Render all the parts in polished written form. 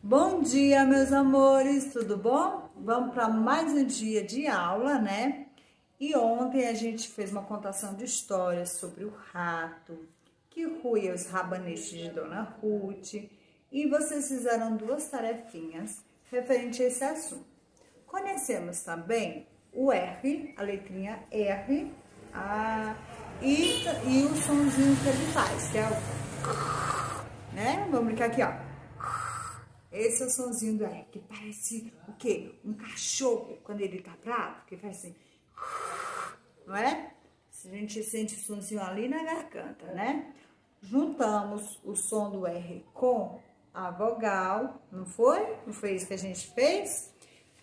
Bom dia, meus amores, tudo bom? Vamos para mais um dia de aula, né? E ontem a gente fez uma contação de histórias sobre o rato que roía os rabanetes de Dona Ruth, e vocês fizeram duas tarefinhas referente a esse assunto. Conhecemos também o R, a letrinha R, e o sonzinho que ele faz, que é o... né? Vamos brincar aqui, ó. Esse é o sonzinho do R, que parece o quê? Um cachorro, quando ele tá bravo, que faz assim, não é? A gente sente o sonzinho ali na garganta, né? Juntamos o som do R com a vogal, não foi? Não foi isso que a gente fez?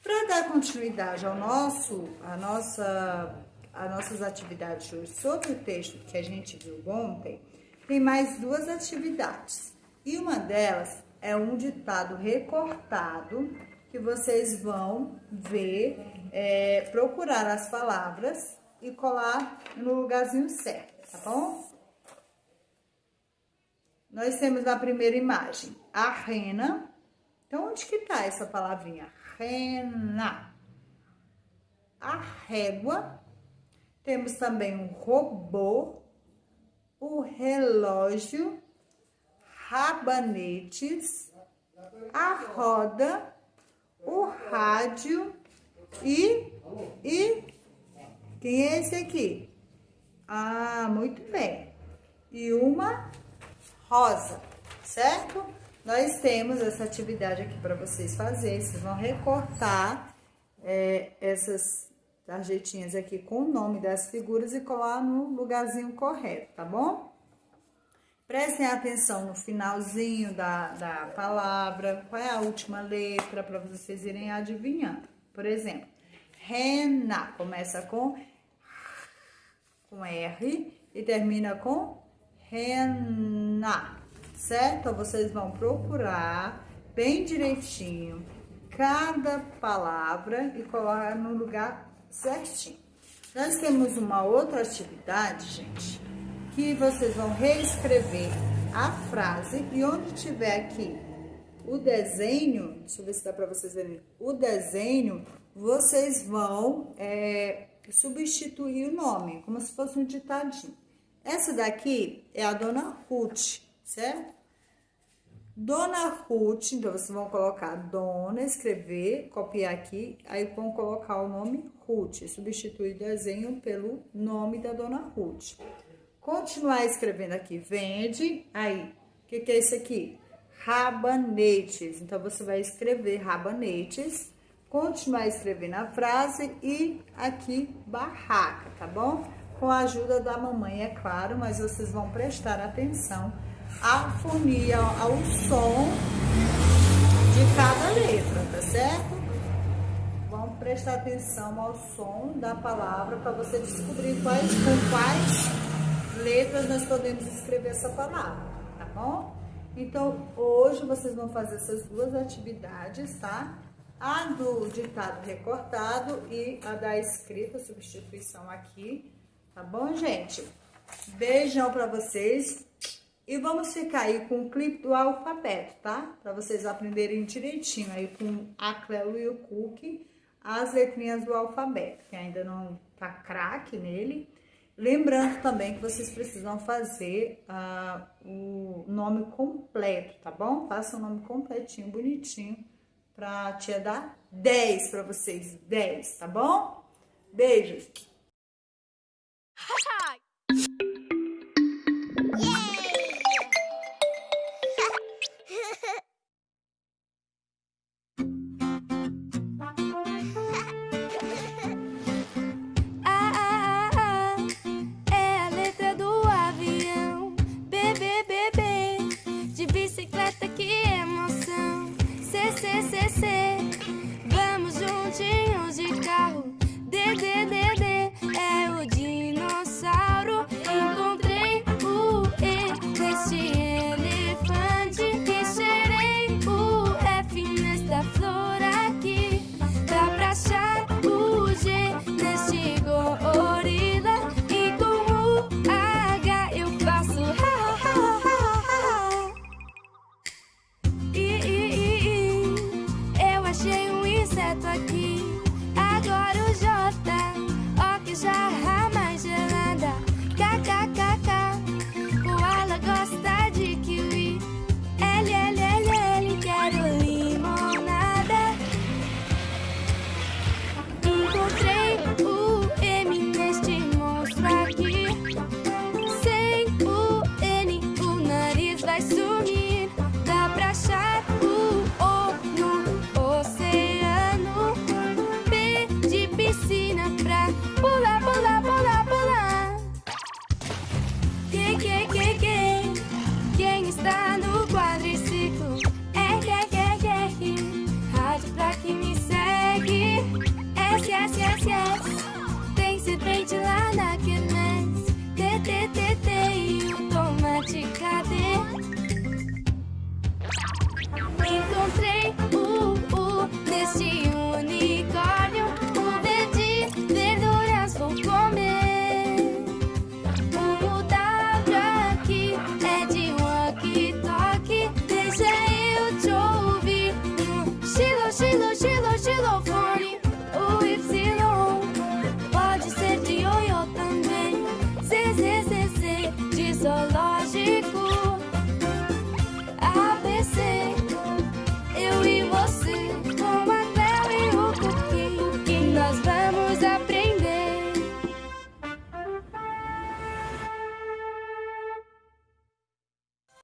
Para dar continuidade ao às nossas atividades de hoje sobre o texto que a gente viu ontem, tem mais duas atividades. E uma delas é um ditado recortado que vocês vão ver, procurar as palavras e colar no lugarzinho certo, tá bom? Nós temos na primeira imagem a rena. Então, onde que tá essa palavrinha? Rena. A régua. Temos também um robô, o relógio, rabanetes, a roda, o rádio e quem é esse aqui? Ah, muito bem. E uma rosa, certo? Nós temos essa atividade aqui para vocês fazerem. Vocês vão recortar essas tarjetinhas aqui com o nome das figuras e colar no lugarzinho correto, tá bom? Prestem atenção no finalzinho da palavra, qual é a última letra, para vocês irem adivinhando. Por exemplo, rena começa com R e termina com rena, certo? Então, vocês vão procurar bem direitinho cada palavra e colocar no lugar certinho. Nós temos uma outra atividade, gente, que vocês vão reescrever a frase e onde tiver aqui o desenho, deixa eu ver se dá para vocês verem, o desenho, vocês vão substituir o nome, como se fosse um ditadinho. Essa daqui é a Dona Ruth, certo? Dona Ruth, então vocês vão colocar Dona, escrever, copiar aqui, aí vão colocar o nome Ruth, substituir o desenho pelo nome da Dona Ruth. Continuar escrevendo aqui, vende, aí, o que é isso aqui? Rabanetes, então você vai escrever rabanetes, continuar escrevendo a frase e aqui barraca, tá bom? Com a ajuda da mamãe, é claro, mas vocês vão prestar atenção à fonia, ao som de cada letra, tá certo? Vamos prestar atenção ao som da palavra para você descobrir com quais letras nós podemos escrever essa palavra, tá bom? Então, hoje vocês vão fazer essas duas atividades, tá? A do ditado recortado e a da escrita, substituição aqui, tá bom, gente? Beijão pra vocês e vamos ficar aí com o clipe do alfabeto, tá? Pra vocês aprenderem direitinho aí com a Cleo e o Cookie as letrinhas do alfabeto, que ainda não tá craque nele. Lembrando também que vocês precisam fazer o nome completo, tá bom? Faça o nome completinho, bonitinho, pra tia dar 10 pra vocês, 10, tá bom? Beijos!